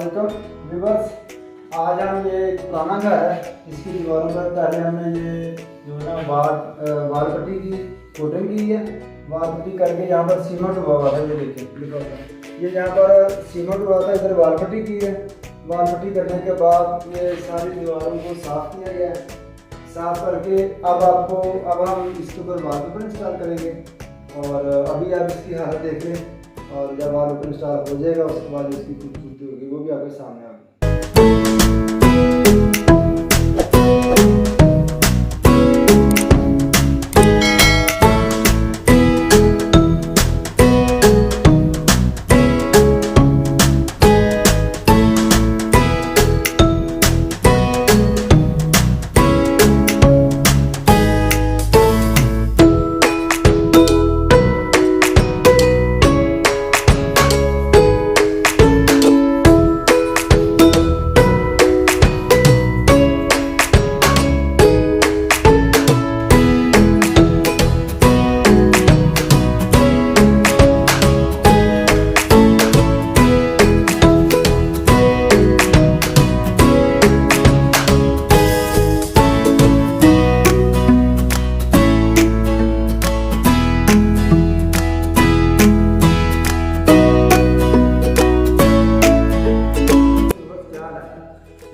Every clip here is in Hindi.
अस्सलाम व्यूअर्स, आज हम ये पुराना घर है, इसकी दीवारों पर पहले हमने ये जो है ना वाल पट्टी की कोटिंग की है। वाल पट्टी करके यहाँ पर सीमेंट हुआ हुआ था, ये देखिए लिखा हुआ है, ये यहाँ पर सीमेंट हुआ था, इधर वाल पट्टी की है। वाल पट्टी करने के बाद ये सारी दीवारों को साफ़ किया गया है। साफ़ करके अब हम इसके ऊपर वॉलपेपर इंस्टॉल करेंगे और अभी आप इसकी हालत देख लें और जब वॉलपेपर इंस्टॉल हो जाएगा उसके बाद इसकी खूबसूरती होगी वो भी आपके सामने आएगी।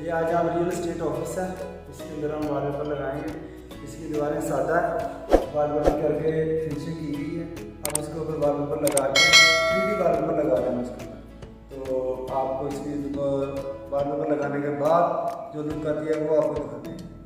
ये आज हम रियल एस्टेट ऑफिस है, इसके अंदर हम वॉलपेपर लगाएंगे। इसकी दीवारें सादा है, वॉलपेपर करके फिनिशिंग की गई है। अब इसके ऊपर वॉलपेपर लगा के 3D वॉलपेपर लगा देना उसके ऊपर, तो आपको इसकी वॉलपेपर लगाने के बाद जो लुक आती है वो आपको दिखाते हैं।